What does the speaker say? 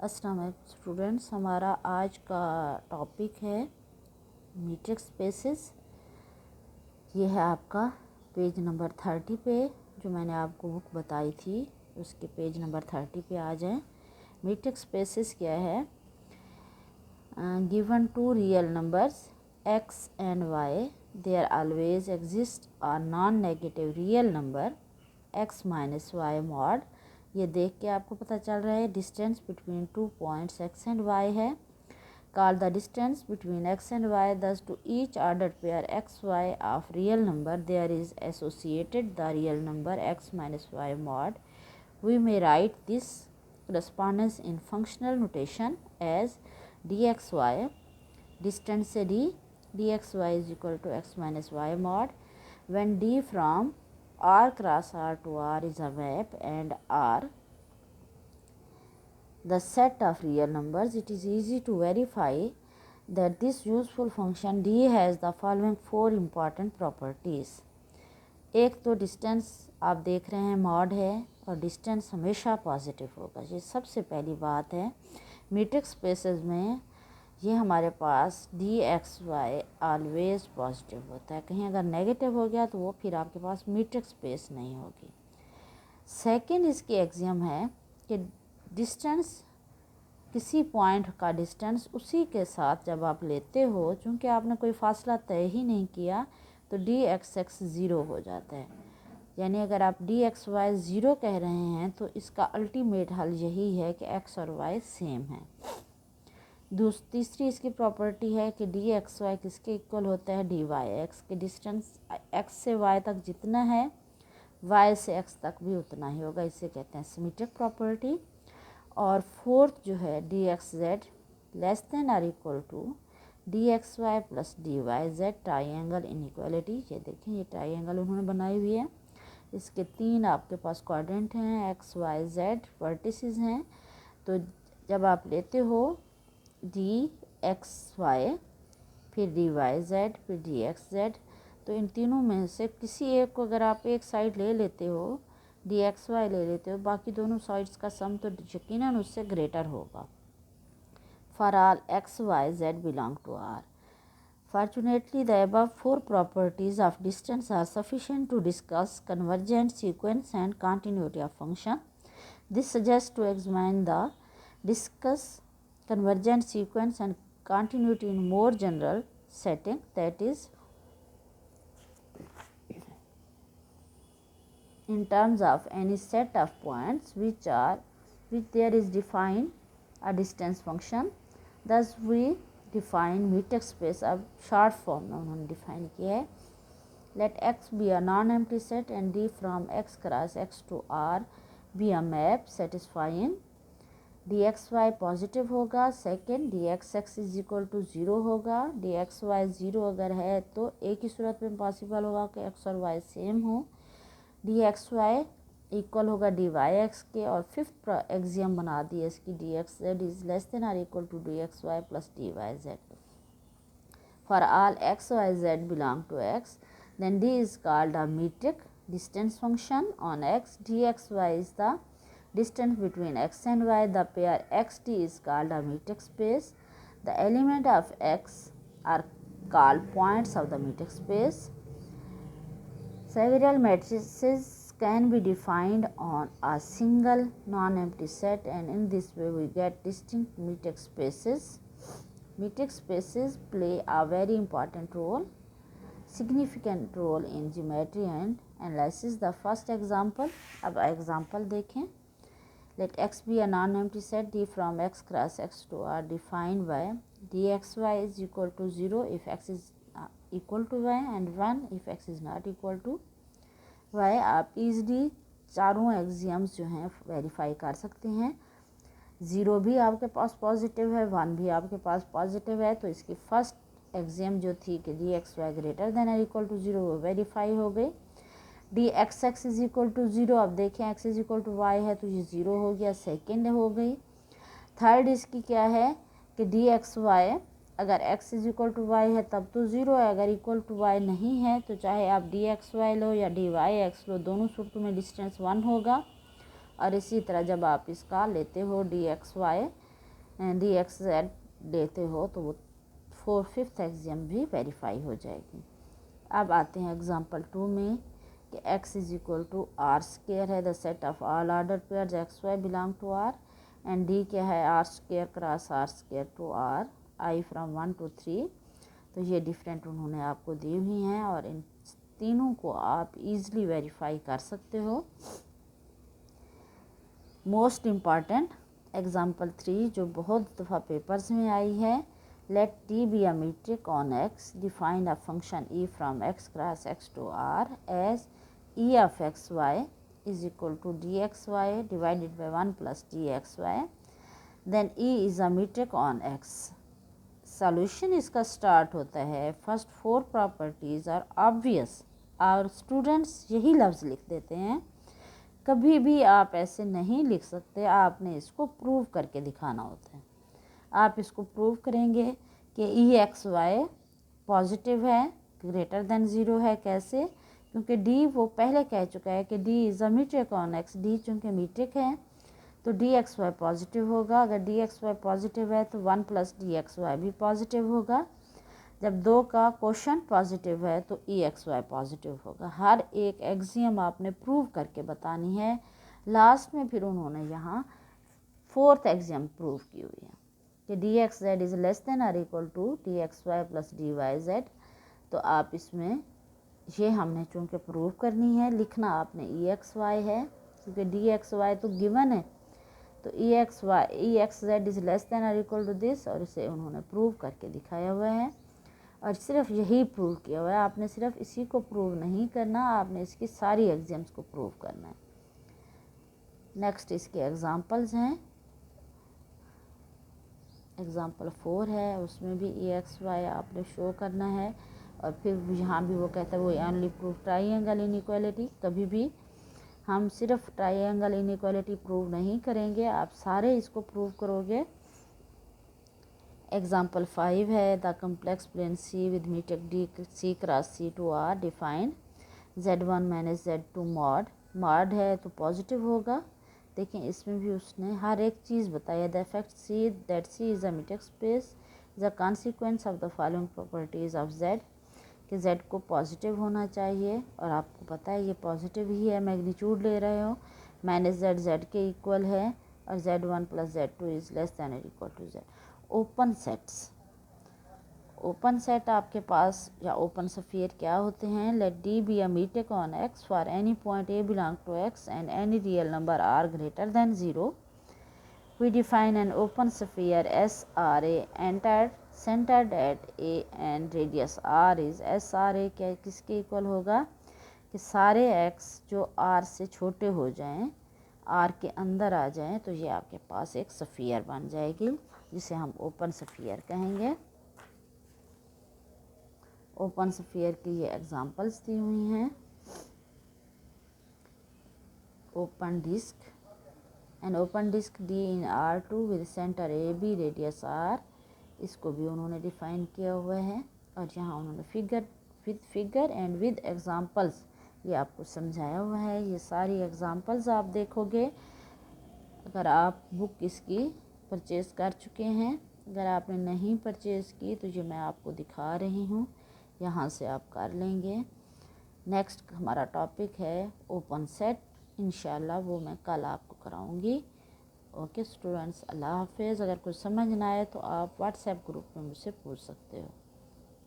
अस्सलाम वालेकुम स्टूडेंट्स, हमारा आज का टॉपिक है मीट्रिक स्पेसेस। ये है आपका पेज नंबर 30 पे, जो मैंने आपको बुक बताई थी उसके पेज नंबर 30 पे आ जाएं। मीट्रिक स्पेसेस क्या है? Given two real numbers x and y, there always exists a non-negative real number x minus y mod। ये देख के आपको पता चल रहा है distance between 2 points x and y है। Call the distance between x and y, thus to each ordered pair x y of real number there is associated the real number x minus y mod। We may write this correspondence in functional notation as dxy, distance से dxy is equal to x minus y mod। when d from r cross r to r is a map and r the set of real numbers, it is easy to verify that this useful function d has the following four important properties। एक तो distance आप देख रहे हैं mod है और distance हमेशा positive होगा। ये सबसे पहली बात है। मीट्रिक स्पेसेस में ये हमारे पास d x y always positive होता है। कहीं अगर नेगेटिव हो गया तो वो फिर आपके पास मीट्रिक स्पेस नहीं होगी। सेकंड इसकी एक्सियम है कि डिस्टेंस, किसी पॉइंट का डिस्टेंस उसी के साथ जब आप लेते हो, चूँकि आपने कोई फासला तय ही नहीं किया, तो डी एक्स एक्स ज़ीरो हो जाता है। यानी अगर आप डी एक्स वाई ज़ीरो कह रहे हैं तो इसका अल्टीमेट हल यही है कि एक्स और वाई सेम है। तीसरी इसकी प्रॉपर्टी है कि डी एक्स वाई किसके इक्वल होता है? डी वाई एक्स के। डिस्टेंस एक्स से वाई तक जितना है वाई से एक्स तक भी उतना ही होगा। इसे कहते हैं सिमेट्रिक प्रॉपर्टी। और फोर्थ जो है d x z less than और equal to d x y plus d y z triangle inequality. ये देखें, ये ट्राइंगल उन्होंने बनाई हुई है। इसके तीन आपके पास क्वाड्रेंट हैं, एक्स वाई जेड वर्टिसेस हैं। तो जब आप लेते हो डी एक्स वाई फिर डी वाई जेड फिर डी एक्स जेड, तो इन तीनों में से किसी एक को अगर आप एक साइड ले लेते हो, डी एक्स वाई ले लेते हो, बाकी दोनों साइड्स का सम तो यकीनन उससे ग्रेटर होगा। For all x y z belong to R. Fortunately, the above four properties of distance are sufficient to discuss convergent sequence and continuity of function. This suggests to examine the discuss convergent sequence and continuity in more general setting, that is in terms of any set of points which there is defined a distance function। Thus we define metric space. अब short form में उन्होंने define किया है। Let x be a non empty set and d from x cross x to R be a map satisfying d x y positive होगा। Second, d x x is equal to zero होगा। D x y zero अगर है तो एक ही सूरत में possible होगा कि x और वाई सेम हो। डी एक्स वाई इक्वल होगा डी वाई एक्स के। और फिफ्थ एक्सियम बना दिया इसकी, d x z is less than और equal to d x y plus d y z. For all x y z belong to x, then d is called a metric distance function on x. D x y is the distance between x and y. The pair xt is called a metric space. The element of x are called points of the metric space. Several matrices can be defined on a single non-empty set, and in this way we get distinct metric spaces. Metric spaces play a very important role, significant role in geometry and analysis. The first example, अब example देखें। Let x be a non-empty set d from x cross x to r defined by dxy is equal to 0 if x is equal to y and 1 if x is not equal to y। आप easily चारों axioms जो हैं verify कर सकते हैं। 0 भी आपके पास positive है, 1 भी आपके पास पॉजिटिव है, तो इसकी फर्स्ट एक्सियम जो थी कि d x y greater than और इक्वल टू 0 वो वेरीफाई हो गई। D x x is equal to zero, अब देखें x is equal to y है तो ये ज़ीरो हो गया, सेकेंड हो गई। थर्ड इसकी क्या है कि डी एक्स वाई अगर x is equal to y है तब तो ज़ीरो है, अगर इक्वल टू वाई नहीं है तो चाहे आप डी एक्स वाई लो या डी वाई एक्स लो, दोनों सूरतों में डिस्टेंस 1 होगा। और इसी तरह जब आप इसका लेते हो d x y d x z देते हो तो वो 5th एक्सियम भी वेरीफाई हो जाएगी। अब आते हैं एग्जांपल 2 में कि x is equal to R square है the set of all order pairs x y belong to R, and d क्या है R square cross R square to R i from 1 to 3। तो ये डिफरेंट उन्होंने आपको दी हुई हैं और इन तीनों को आप इजीली वेरीफाई कर सकते हो। मोस्ट इम्पॉर्टेंट एग्जांपल 3 जो बहुत दफ़ा पेपर्स में आई है, let t be a metric on x, define a function e from x cross x to r as e of xy is equal to dxy divided by 1 plus dxy, then e is a metric on x। Solution इसका start होता है first 4 properties are obvious, और students यही लफ्ज़ लिख देते हैं। कभी भी आप ऐसे नहीं लिख सकते, आपने इसको प्रूव करके दिखाना होता है। आप इसको प्रूव करेंगे कि ई एक्स वाई पॉजिटिव है, ग्रेटर देन 0 है। कैसे? क्योंकि डी वो पहले कह चुका है कि D is a metric on x, D चूँकि मीट्रिक है तो डी एक्स वाई पॉजिटिव होगा। अगर डी एक्स वाई पॉजिटिव है तो 1 प्लस डी एक्स वाई भी पॉजिटिव होगा। जब 2 का क्वेश्चन पॉजिटिव है तो ई एक्स वाई पॉजिटिव होगा। हर एक एक्सियम आपने प्रूव करके बतानी है। लास्ट में फिर उन्होंने यहाँ 4th एक्सियम प्रूव की हुई है कि d x z is less than or equal to d x y plus d y z. तो आप इसमें ये हमने चूँकि प्रूव करनी है, लिखना आपने ई एक्स वाई है क्योंकि डी एक्स वाई तो गिवन है, तो e x z is less than or equal to this, और इसे उन्होंने प्रूव करके दिखाया हुआ है। और सिर्फ यही प्रूव किया हुआ है, आपने सिर्फ इसी को प्रूव नहीं करना, आपने इसकी सारी एग्जाम्स को प्रूव करना है। नेक्स्ट इसके एग्जांपल्स हैं। एग्जांपल 4 है, उसमें भी ई एक्स वाई आपने शो करना है। और फिर यहाँ भी वो कहता है वो ओनली प्रूव ट्राइंगल इनइक्वालिटी। कभी भी हम सिर्फ ट्राइंगल इनइक्वालिटी प्रूव नहीं करेंगे, आप सारे इसको प्रूव करोगे। एग्जाम्पल 5 है the complex plane C with metric d C cross C to R define z1 minus z2 mod है तो पॉजिटिव होगा। देखिए इसमें भी उसने हर एक चीज़ बताया। The effect C that C is a metric space is a consequence of the following properties of z, कि z को पॉजिटिव होना चाहिए, और आपको पता है ये पॉजिटिव ही है, मैग्नीट्यूड ले रहे हो, माइनस z के इक्वल है, और z1 plus z2 is less than और equal to z। Open sets, open set आपके पास या ओपन स्फीयर क्या होते हैं? Let d be a metric on x for any point A belong to x and any real number r greater than 0। We define an open sphere S r A centered at A and radius R is SRA क्या किसके equal होगा? कि सारे x जो R से छोटे हो जाएं, R के अंदर आ जाएं, तो ये आपके पास एक स्फीयर बन जाएगी जिसे हम ओपन स्फीयर कहेंगे। ओपन स्फीयर की ये एग्जांपल्स दी हुई हैं। Open disc, an open disc D in R2 with center AB radius R, इसको भी उन्होंने डिफ़ाइन किया हुआ है। और यहाँ उन्होंने फिगर एंड विद एग्जांपल्स ये आपको समझाया हुआ है। ये सारी एग्जांपल्स आप देखोगे। अगर आप बुक इसकी परचेज़ कर चुके हैं, अगर आपने नहीं परचेज़ की तो ये मैं आपको दिखा रही हूँ, यहाँ से आप कर लेंगे। नेक्स्ट हमारा टॉपिक है ओपन सेट, इंशाल्लाह वो मैं कल आपको कराऊँगी। ओके स्टूडेंट्स, अल्लाह हाफिज़। अगर कुछ समझ ना आए तो आप व्हाट्सएप ग्रुप में मुझसे पूछ सकते हो।